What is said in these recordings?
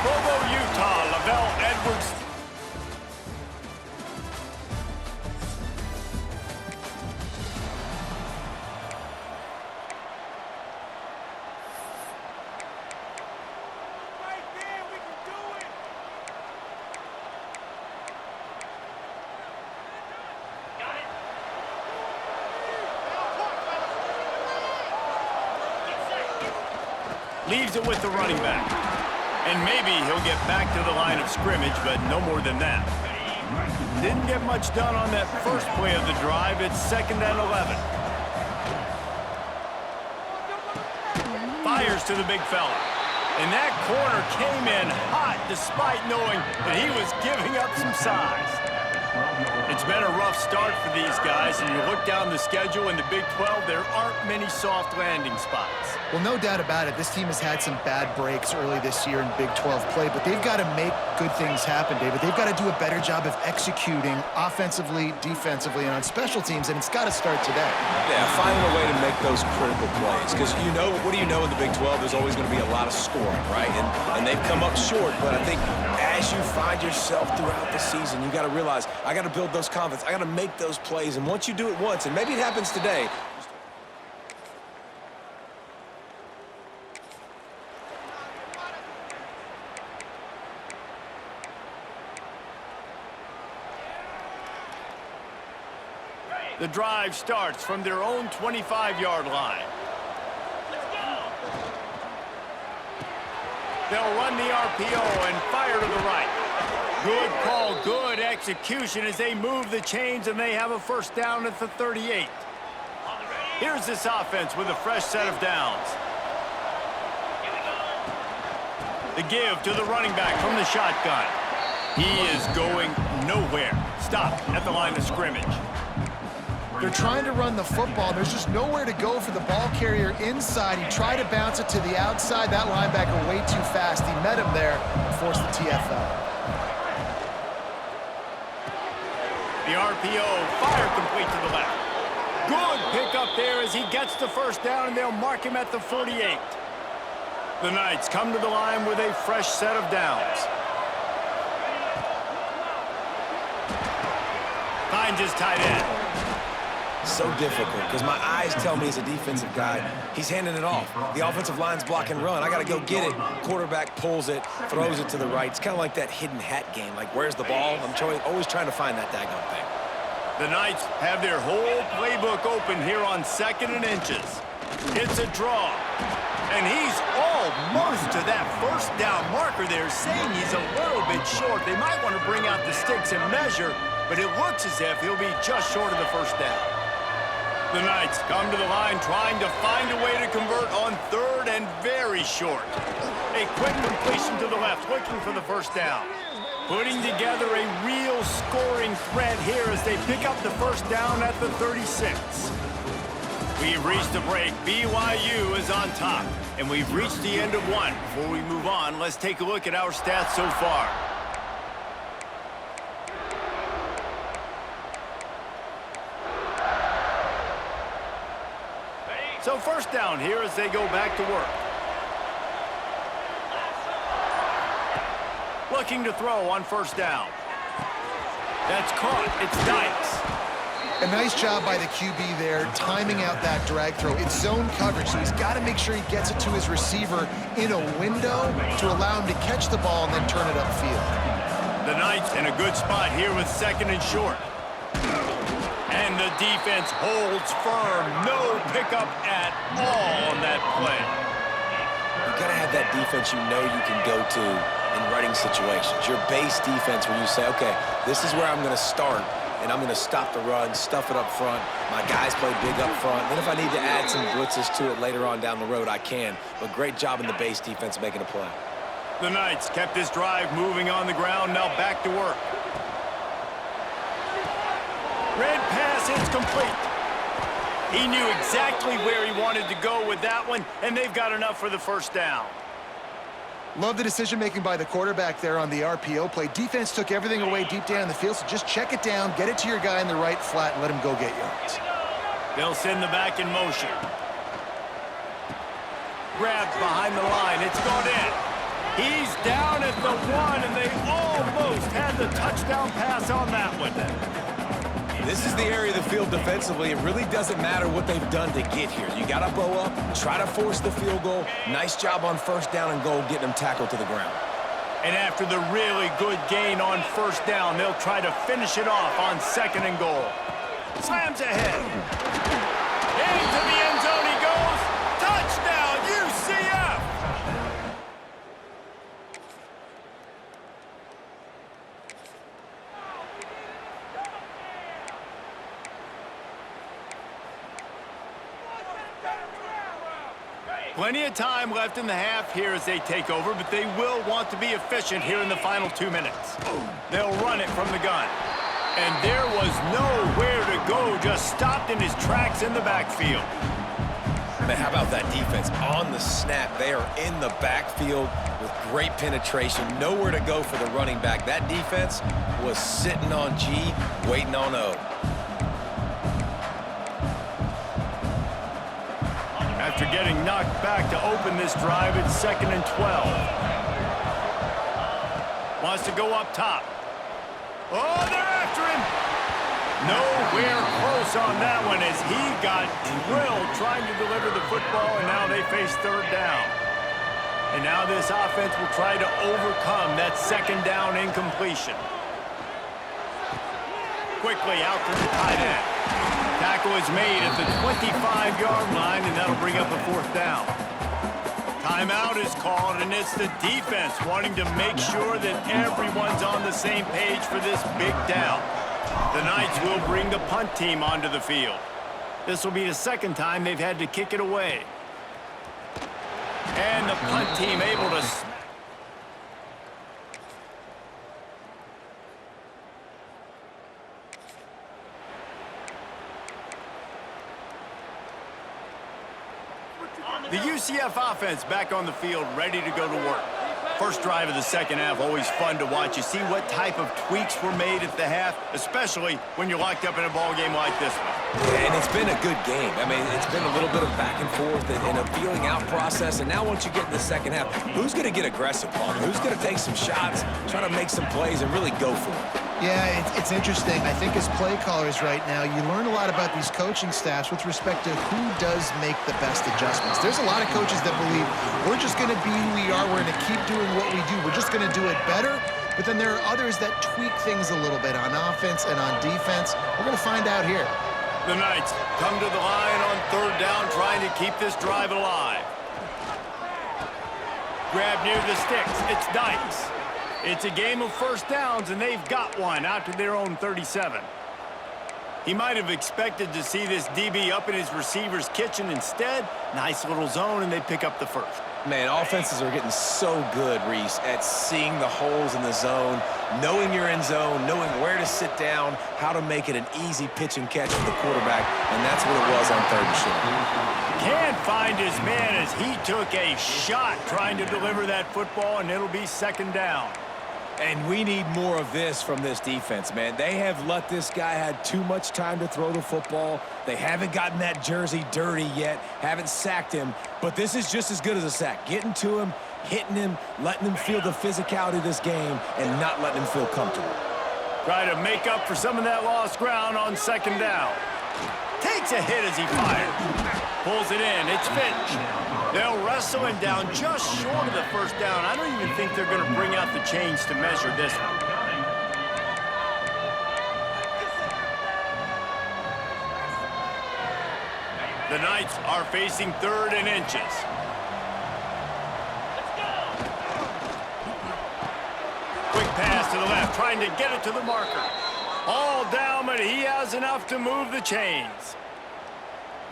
Provo, Utah, Lavelle Edwards. Leaves it with the running back. And maybe he'll get back to the line of scrimmage, but no more than that. Didn't get much done on that first play of the drive. It's 2nd and 11. Fires to the big fella. And that corner came in hot despite knowing that he was giving up some size. It's been a rough start for these guys, and you look down the schedule in the Big 12, there aren't many soft landing spots. Well, no doubt about it. This team has had some bad breaks early this year in Big 12 play, but they've got to make good things happen, David. They've got to do a better job of executing offensively, defensively, and on special teams, and it's got to start today. Yeah, finding a way to make those critical plays. Because what do you know in the Big 12? There's always going to be a lot of scoring, right? And they've come up short, but I think as you find yourself throughout the season, you got to realize, I got to build those confidence. I got to make those plays, and once you do it once, and maybe it happens today. The drive starts from their own 25-yard line. They'll run the RPO and fire to the right. Good call, good execution as they move the chains, and they have a first down at the 38. Here's this offense with a fresh set of downs. The give to the running back from the shotgun. He is going nowhere. Stop at the line of scrimmage. They're trying to run the football. There's just nowhere to go for the ball carrier inside. He tried to bounce it to the outside. That linebacker way too fast. He met him there and forced the TFL. The RPO fired complete to the left. Good pickup there as he gets the first down, and they'll mark him at the 48. The Knights come to the line with a fresh set of downs. Finds his tight end. So difficult because my eyes tell me as a defensive guy, he's handing it off. The offensive line's block and run. I got to go get it. Quarterback pulls it, throws it to the right. It's kind of like that hidden hat game. Like, where's the ball? I'm always trying to find that daggone thing. The Knights have their whole playbook open here on 2nd and inches. It's a draw. And he's almost to that first down marker there, saying he's a little bit short. They might want to bring out the sticks and measure, but it looks as if he'll be just short of the first down. The Knights come to the line trying to find a way to convert on 3rd and very short. A quick completion to the left, looking for the first down. Putting together a real scoring threat here as they pick up the first down at the 36. We've reached the break. BYU is on top, and we've reached the end of one. Before we move on, let's take a look at our stats so far. So first down here as they go back to work. Looking to throw on first down. That's caught. It's Dykes. A nice job by the QB there, timing out that drag throw. It's zone coverage, so he's got to make sure he gets it to his receiver in a window to allow him to catch the ball and then turn it upfield. The Knights in a good spot here with 2nd and short. And the defense holds firm. No pickup at all on that play. You got to have that defense you know you can go to in running situations. Your base defense where you say, okay, this is where I'm going to start, and I'm going to stop the run, stuff it up front. My guys play big up front. Then if I need to add some blitzes to it later on down the road, I can. But great job in the base defense making a play. The Knights kept this drive moving on the ground. Now back to work. Red pass is complete. He knew exactly where he wanted to go with that one, and they've got enough for the first down. Love the decision-making by the quarterback there on the RPO play. Defense took everything away deep down in the field, so just check it down, get it to your guy in the right flat, and let him go get yards. They'll send the back in motion. Grabbed behind the line. It's gone in. He's down at the 1, and they almost had the touchdown pass on that one. This is the area of the field defensively. It really doesn't matter what they've done to get here. You got to bow up, try to force the field goal. Nice job on first down and goal, getting them tackled to the ground. And after the really good gain on first down, they'll try to finish it off on 2nd and goal. Slams ahead. Into the end zone he goes. Touchdown, UCF! Plenty of time left in the half here as they take over, but they will want to be efficient here in the final 2 minutes. They'll run it from the gun. And there was nowhere to go, just stopped in his tracks in the backfield. Man, how about that defense? On the snap, they are in the backfield with great penetration. Nowhere to go for the running back. That defense was sitting on G, waiting on O. After getting knocked back to open this drive, it's 2nd and 12. Wants to go up top. Oh, they're after him. Nowhere close on that one as he got drilled trying to deliver the football, and now they face 3rd down. And now this offense will try to overcome that 2nd down incompletion. Quickly out to the tight end. Tackle is made at the 25-yard line, and that'll bring up a 4th down. Timeout is called, and it's the defense wanting to make sure that everyone's on the same page for this big down. The Knights will bring the punt team onto the field. This will be the 2nd time they've had to kick it away. And the punt team able to... The UCF offense back on the field, ready to go to work. First drive of the 2nd half, always fun to watch. You see what type of tweaks were made at the half, especially when you're locked up in a ball game like this one. And it's been a good game. I mean, it's been a little bit of back and forth and a feeling out process. And now once you get in the 2nd half, who's going to get aggressive, Paul? Who's going to take some shots, try to make some plays, and really go for it? Yeah, it's interesting. I think as play callers right now, you learn a lot about these coaching staffs with respect to who does make the best adjustments. There's a lot of coaches that believe we're just going to be who we are. We're going to keep doing what we do. We're just going to do it better. But then there are others that tweak things a little bit on offense and on defense. We're going to find out here. The Knights come to the line on 3rd down, trying to keep this drive alive. Grab near the sticks. It's Dykes. It's a game of first downs, and they've got one out to their own 37. He might have expected to see this DB up in his receiver's kitchen. Instead, nice little zone, and they pick up the 1st. Man, offenses are getting so good, Reese, at seeing the holes in the zone, knowing your end zone, knowing where to sit down, how to make it an easy pitch and catch for the quarterback, and that's what it was on 3rd and short. Can't find his man as he took a shot trying to deliver that football, and it'll be 2nd down. And we need more of this from this defense, man. They have let this guy had too much time to throw the football. They haven't gotten that jersey dirty yet, haven't sacked him. But this is just as good as a sack. Getting to him, hitting him, letting him feel the physicality of this game, and not letting him feel comfortable. Try to make up for some of that lost ground on 2nd down. Takes a hit as he fires. Pulls it in. It's Finch. They'll wrestle him down just short of the 1st down. I don't even think they're going to bring out the chains to measure this one. The Knights are facing 3rd and inches. Quick pass to the left, trying to get it to the marker. All down, but he has enough to move the chains.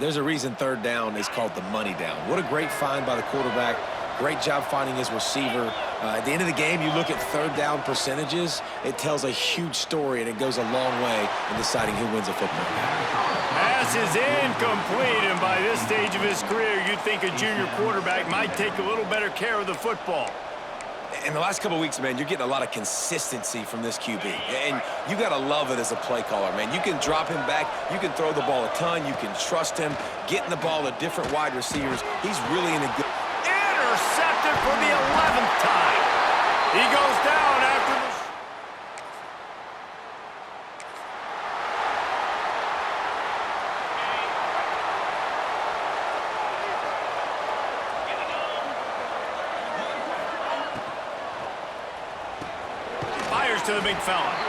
There's a reason 3rd down is called the money down. What a great find by the quarterback. Great job finding his receiver. At the end of the game, you look at 3rd down percentages, it tells a huge story, and it goes a long way in deciding who wins a football game. Pass is incomplete, and by this stage of his career, you'd think a junior quarterback might take a little better care of the football. In the last couple of weeks, man, you're getting a lot of consistency from this QB. And you got to love it as a play caller, man. You can drop him back. You can throw the ball a ton. You can trust him. Getting the ball to different wide receivers. He's really in a good... intercepted for the 11th time. He goes down after the... Fires to the big fella.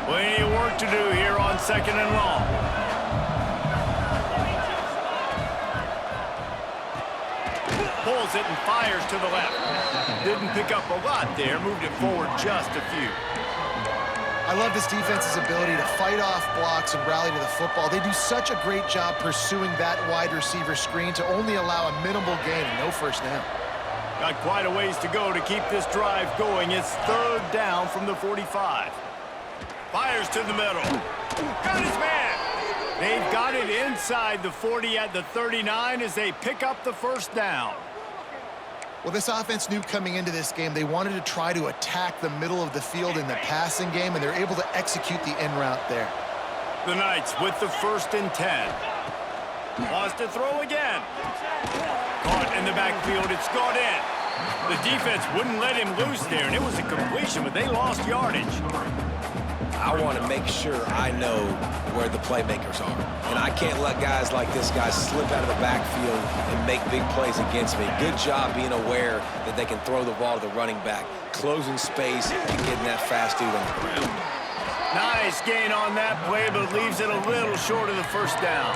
Plenty of work to do here on 2nd and long. Pulls it and fires to the left. Didn't pick up a lot there, moved it forward just a few. I love this defense's ability to fight off blocks and rally to the football. They do such a great job pursuing that wide receiver screen to only allow a minimal gain and no first down. Got quite a ways to go to keep this drive going. It's 3rd down from the 45. Fires to the middle. Got his man. They've got it inside the 40 at the 39 as they pick up the first down. Well, this offense knew coming into this game they wanted to try to attack the middle of the field in the passing game, and they're able to execute the in route there. The Knights with the 1st and 10. Wants to throw again. Caught in the backfield. It's gone in. The defense wouldn't let him loose there, and it was a completion, but they lost yardage. I want to make sure I know where the playmakers are. And I can't let guys like this guy slip out of the backfield and make big plays against me. Good job being aware that they can throw the ball to the running back, closing space and getting that fast dude on the ground. Nice gain on that play, but leaves it a little short of the first down.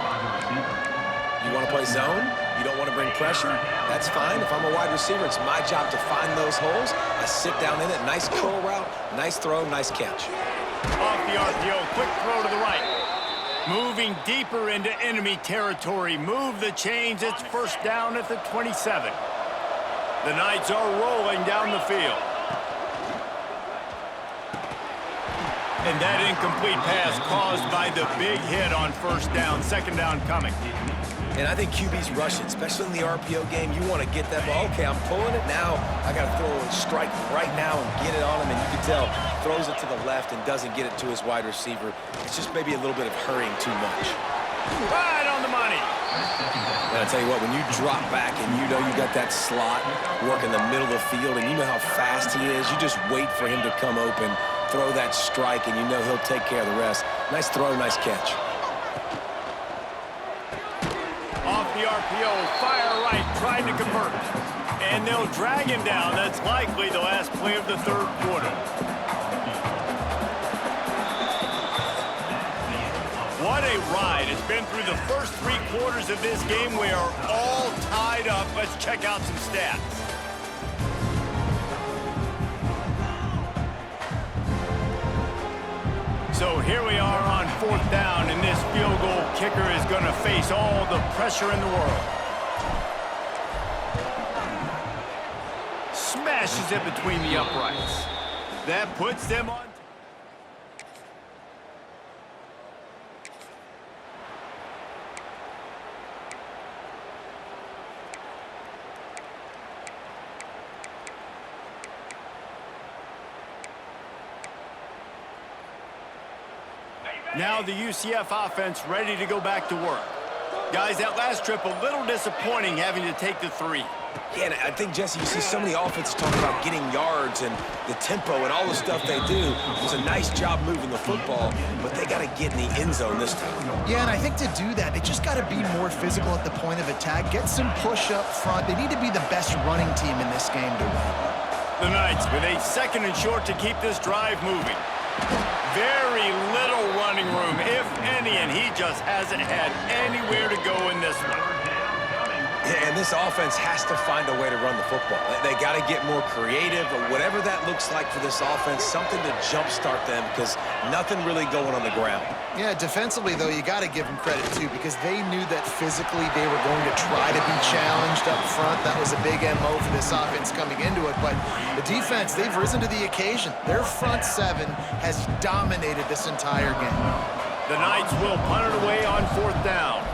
You want to play zone? You don't want to bring pressure? That's fine. If I'm a wide receiver, it's my job to find those holes. I sit down in it. Nice curl route, nice throw, nice catch. Off the RPO, quick throw to the right. Moving deeper into enemy territory. Move the chains. It's first down at the 27. The Knights are rolling down the field. And that incomplete pass caused by the big hit on first down. 2nd down coming. And I think QB's rushing, especially in the RPO game. You want to get that ball. Okay, I'm pulling it now. I got to throw a strike right now and get it on him. And you can tell, throws it to the left and doesn't get it to his wide receiver. It's just maybe a little bit of hurrying too much. Right on the money. And I tell you what, when you drop back and you know you got that slot work in the middle of the field and you know how fast he is, you just wait for him to come open, throw that strike, and you know he'll take care of the rest. Nice throw, nice catch. Off the RPO, fire right, trying to convert. And they'll drag him down. That's likely the last play of the 3rd quarter. What a ride. It's been through the first 3 quarters of this game. We are all tied up. Let's check out some stats. So here we are on 4th down, and this field goal kicker is going to face all the pressure in the world. Smashes it between the uprights. That puts them on. Now the UCF offense ready to go back to work. Guys, that last trip a little disappointing having to take the 3. Yeah, and I think, Jesse, you see so many offenses talk about getting yards and the tempo and all the stuff they do. It was a nice job moving the football, but they got to get in the end zone this time. Yeah, and I think to do that, they just got to be more physical at the point of attack, get some push up front. They need to be the best running team in this game to win. The Knights with a 2nd and short to keep this drive moving. Very little running room, if any, and he just hasn't had anywhere to go in this one. Yeah, and this offense has to find a way to run the football. They got to get more creative, or whatever that looks like for this offense, something to jumpstart them, because nothing really going on the ground. Yeah, defensively, though, you got to give them credit, too, because they knew that physically they were going to try to be challenged up front. That was a big MO for this offense coming into it. But the defense, they've risen to the occasion. Their front 7 has dominated this entire game. The Knights will punt it away on 4th down.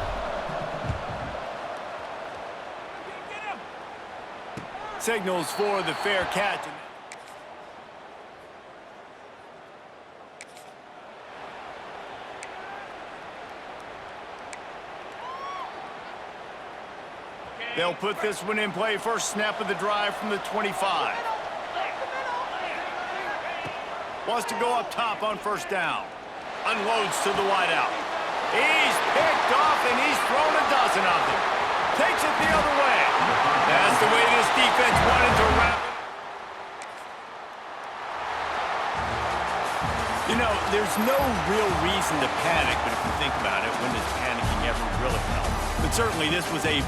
Signals for the fair catch. They'll put this one in play first snap of the drive from the 25. Wants to go up top on first down. Unloads to the wideout. He's picked off, and he's thrown a dozen of them. Takes it the other way. That's the way this defense wanted to wrap it. You know, there's no real reason to panic, but if you think about it, when does panicking ever really help? But certainly this was a